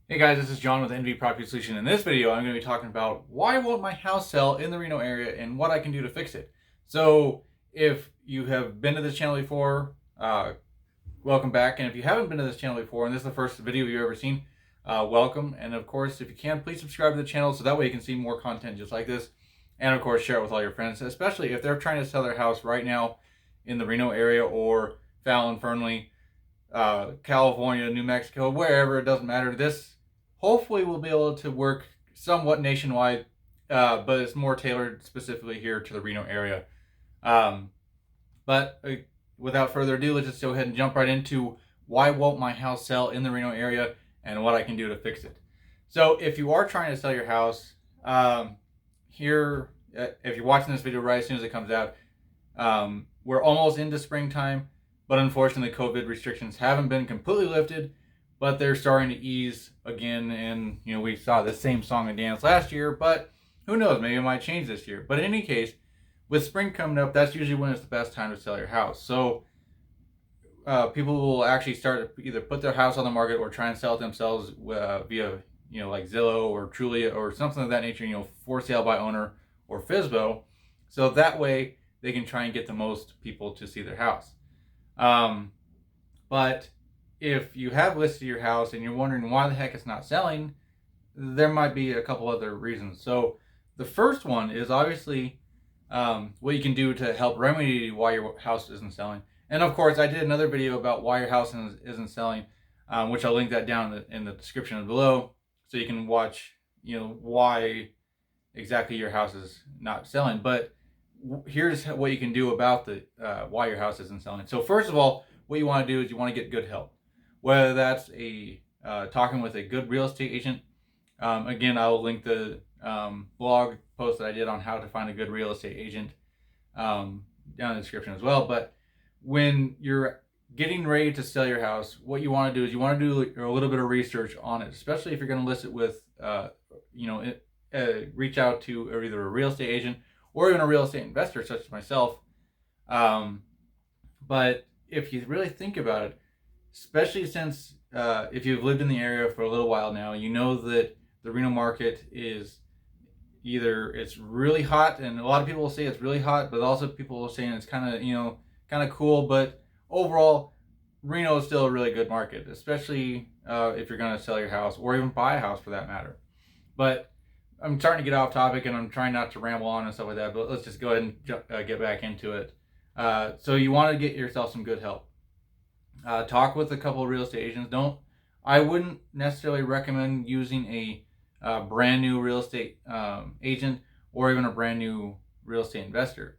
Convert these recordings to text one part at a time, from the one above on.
Hey guys, this is John with NV Property Solution. In this video, I'm going to be talking about why won't my house sell in the Reno area and what I can do to fix it. So, if you have been to this channel before, welcome back. And if you haven't been to this channel before, and this is the first video you've ever seen, welcome. And of course, if you can, please subscribe to the channel so that way you can see more content just like this. And of course, share it with all your friends, especially if they're trying to sell their house right now in the Reno area or Fallon, Fernley, California, New Mexico, wherever, it doesn't matter. This hopefully we'll be able to work somewhat nationwide, but it's more tailored specifically here to the Reno area. But without further ado, let's just go ahead and jump right into why won't my house sell in the Reno area and what I can do to fix it. So if you are trying to sell your house, if you're watching this video right as soon as it comes out, we're almost into springtime, but unfortunately COVID restrictions haven't been completely lifted, but they're starting to ease again. And we saw the same song and dance last year, but who knows, maybe it might change this year. But in any case, with spring coming up, that's usually when it's the best time to sell your house. So people will actually start to either put their house on the market or try and sell it themselves via like Zillow or Trulia or something of that nature, for sale by owner or FSBO. So that way they can try and get the most people to see their house. But if you have listed your house and you're wondering why the heck it's not selling, there might be a couple other reasons. So the first one is obviously what you can do to help remedy why your house isn't selling. And of course, I did another video about why your house isn't selling, which I'll link that down in the description below, so you can watch, why exactly your house is not selling. But here's what you can do about the why your house isn't selling. So first of all, what you want to do is you want to get good help, whether that's talking with a good real estate agent. Again, I will link the blog post that I did on how to find a good real estate agent down in the description as well. But when you're getting ready to sell your house, what you want to do is you want to do a little bit of research on it, especially if you're going to list it with, reach out to either a real estate agent or even a real estate investor such as myself. But if you really think about it, especially since if you've lived in the area for a little while now, you know that the Reno market is either it's really hot, and a lot of people will say it's really hot, but also people are saying it's kind of cool. But overall, Reno is still a really good market, especially if you're going to sell your house or even buy a house for that matter. But I'm starting to get off topic, and I'm trying not to ramble on and stuff like that. But let's just go ahead and get back into it. So you want to get yourself some good help. Talk with a couple of real estate agents. I wouldn't necessarily recommend using a brand new real estate agent or even a brand new real estate investor.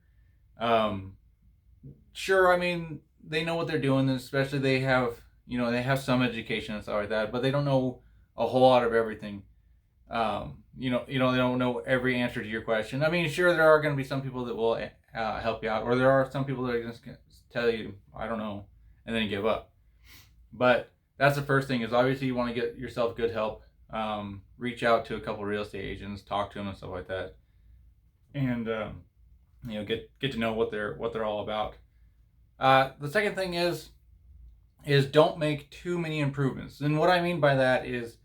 Sure, I mean, they know what they're doing, especially they have some education and stuff like that, but they don't know a whole lot of everything. They don't know every answer to your question. I mean, sure, there are going to be some people that will help you out, or there are some people that are just going to tell you, I don't know, and then give up. But that's the first thing, is obviously you want to get yourself good help. Reach out to a couple of real estate agents, talk to them and stuff like that, and get to know what they're all about. The second thing is don't make too many improvements. And what I mean by that is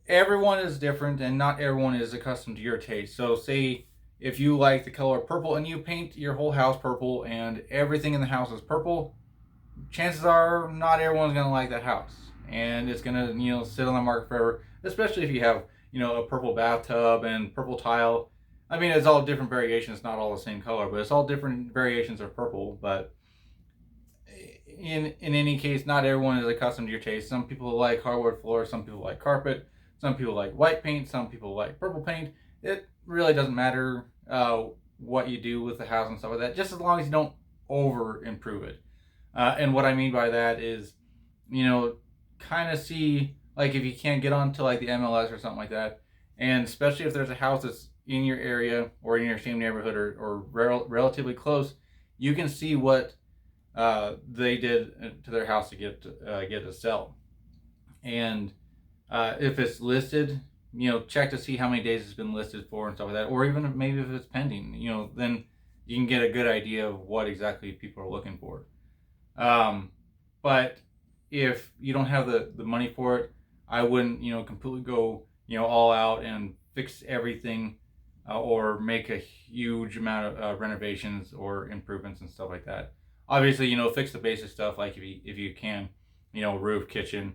everyone is different and not everyone is accustomed to your taste. So say if you like the color purple and you paint your whole house purple and everything in the house is purple, chances are not everyone's going to like that house, and it's going to sit on the market forever, especially if you have a purple bathtub and purple tile. I mean, it's all different variations, not all the same color, but it's all different variations of purple. But in any case, not everyone is accustomed to your taste. Some people like hardwood floors, some people like carpet, some people like white paint, some people like purple paint. It really doesn't matter what you do with the house and stuff like that, just as long as you don't over improve it. And what I mean by that is, kind of see, like, if you can't get onto like the MLS or something like that, and especially if there's a house that's in your area or in your same neighborhood or relatively close, you can see what they did to their house to get to sell. And if it's listed, check to see how many days it's been listed for and stuff like that, or even maybe if it's pending, then you can get a good idea of what exactly people are looking for. But if you don't have the money for it, I wouldn't, completely go, all out and fix everything, or make a huge amount of renovations or improvements and stuff like that. Obviously, fix the basic stuff like if you can, roof, kitchen,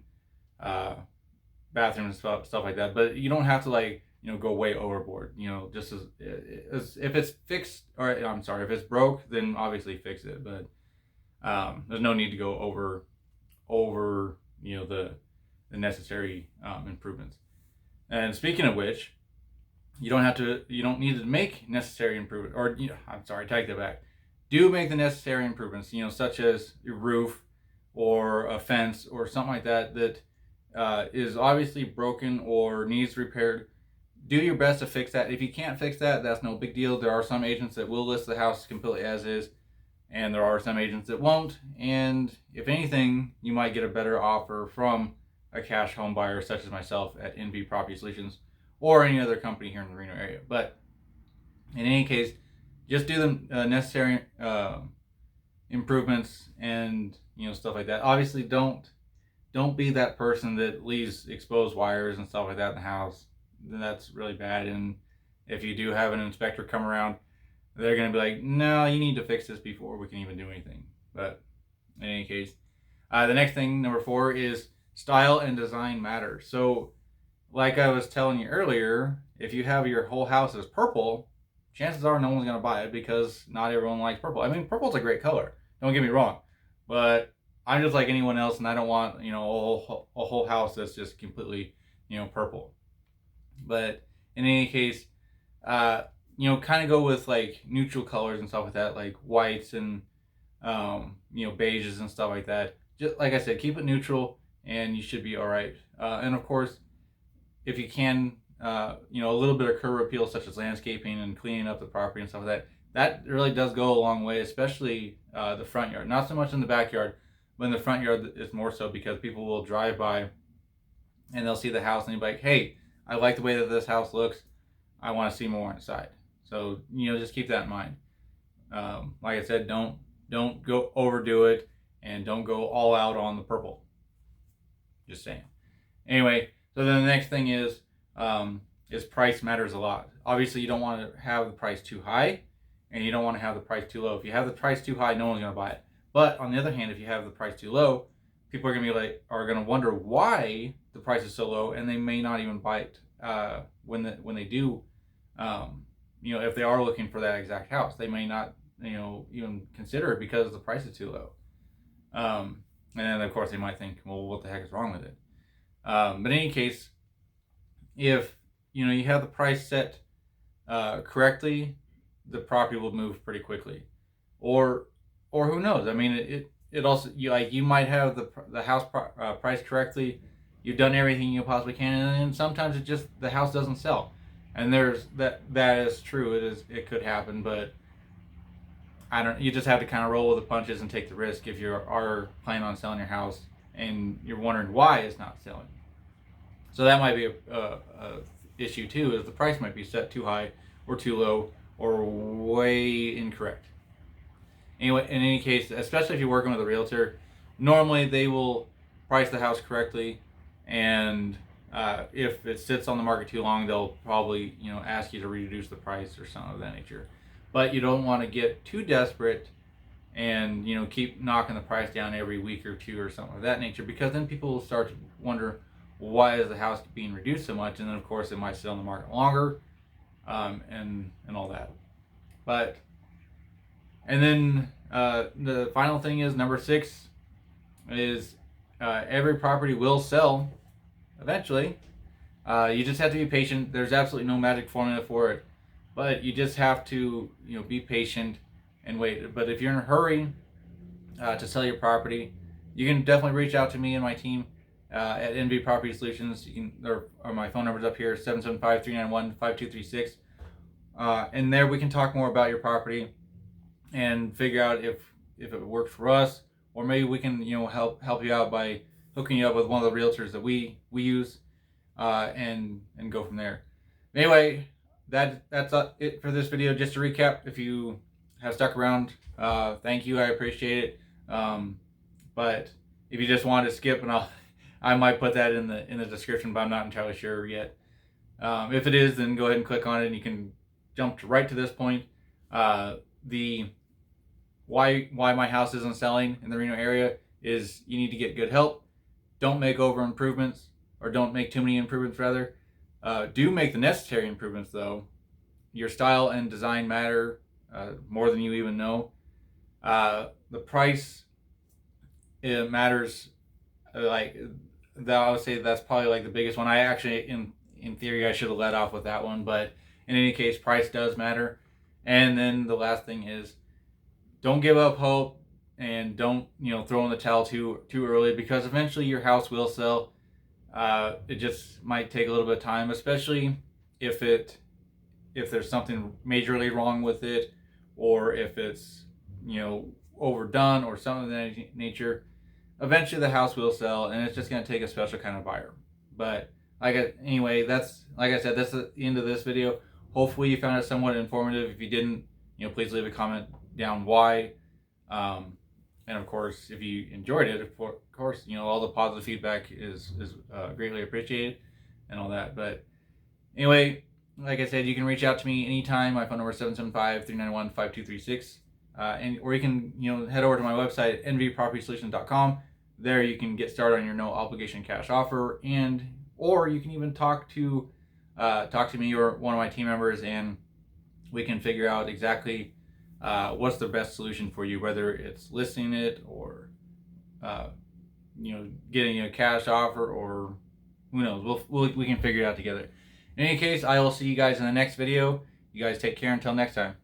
uh, bathroom and stuff like that. But you don't have to like go way overboard. Just as if it's fixed, or I'm sorry, if it's broke, then obviously fix it. But there's no need to go over the necessary improvements. And speaking of which, you don't need to make necessary improvements, or I'm sorry, take that back. Do make the necessary improvements, such as your roof or a fence or something like that is obviously broken or needs repaired. Do your best to fix that. If you can't fix that, that's no big deal. There are some agents that will list the house completely as is, and there are some agents that won't. And if anything, you might get a better offer from a cash home buyer such as myself at NV Property Solutions or any other company here in the Reno area. But in any case, just do the necessary improvements and stuff like that. Obviously, don't be that person that leaves exposed wires and stuff like that in the house. That's really bad. And if you do have an inspector come around, they're going to be like, no, you need to fix this before we can even do anything. But in any case, the next thing, number 4, is style and design matter. So like I was telling you earlier, if you have your whole house as purple, chances are no one's going to buy it because not everyone likes purple. I mean, purple's a great color. Don't get me wrong. But I'm just like anyone else, and I don't want, a whole house that's just completely, purple. But in any case, kind of go with like neutral colors and stuff like that, like whites and, beiges and stuff like that. Just like I said, keep it neutral and you should be all right. And of course, if you can, a little bit of curb appeal, such as landscaping and cleaning up the property and stuff like that, that really does go a long way, especially the front yard. Not so much in the backyard, but in the front yard is more so, because people will drive by and they'll see the house and they'll be like, hey, I like the way that this house looks. I want to see more inside. So, just keep that in mind. Like I said, don't go overdo it, and don't go all out on the purple. Just saying. Anyway, so then the next thing is price matters a lot. Obviously, you don't want to have the price too high, and you don't want to have the price too low. If you have the price too high, no one's going to buy it. But on the other hand, if you have the price too low, people are going to wonder why the price is so low, and they may not even buy it when they do. If they are looking for that exact house, they may not even consider it because the price is too low. And then of course they might think, well, what the heck is wrong with it? But in any case, if you have the price set correctly, the property will move pretty quickly. Or who knows? I mean, it also, you might have the house priced correctly. You've done everything you possibly can, and then sometimes the house doesn't sell. And that is true. It could happen, but you just have to kind of roll with the punches and take the risk if you are planning on selling your house and you're wondering why it's not selling. So that might be a issue too, is the price might be set too high or too low or way incorrect. Anyway, in any case, especially if you're working with a realtor, normally they will price the house correctly, and if it sits on the market too long, they'll probably ask you to reduce the price or something of that nature. But you don't want to get too desperate and keep knocking the price down every week or two or something of that nature, because then people will start to wonder, why is the house being reduced so much? And then of course it might sit on the market longer, and all that. And then the final thing is number 6 is every property will sell eventually. You just have to be patient. There's absolutely no magic formula for it, but you just have to be patient and wait. But if you're in a hurry to sell your property, you can definitely reach out to me and my team at NV Property Solutions. You can, or my phone number's up here, 775-391-5236. And there we can talk more about your property and figure out if it works for us, or maybe we can help you out by hooking you up with one of the realtors that we use, and go from there. Anyway, that's it for this video. Just to recap, if you have stuck around, thank you, I appreciate it. But if you just wanted to skip, and I might put that in the description, but I'm not entirely sure yet. If it is, then go ahead and click on it, and you can jump right to this point. The why my house isn't selling in the Reno area is you need to get good help. Don't make over improvements, or don't make too many improvements rather. Do make the necessary improvements though. Your style and design matter more than you even know. The price, it matters. Like that, I would say that's probably like the biggest one. I actually, in theory, I should have let off with that one, but in any case, price does matter. And then the last thing is, don't give up hope, and don't throw in the towel too early, because eventually your house will sell. It just might take a little bit of time, especially if there's something majorly wrong with it, or if it's overdone or something of that nature. Eventually the house will sell, and it's just going to take a special kind of buyer. But anyway, that's, like I said, that's the end of this video. Hopefully you found it somewhat informative. If you didn't, please leave a comment down why. And of course, if you enjoyed it, of course, all the positive feedback is greatly appreciated and all that. But anyway, like I said, you can reach out to me anytime. My phone number is 775-391-5236. Or you can head over to my website, nvpropertysolutions.com. There you can get started on your no obligation cash offer, or you can even talk to me or one of my team members, and we can figure out exactly what's the best solution for you, whether it's listing it or getting a cash offer, or who knows. We can figure it out together. In any case, I will see you guys in the next video. You guys take care until next time.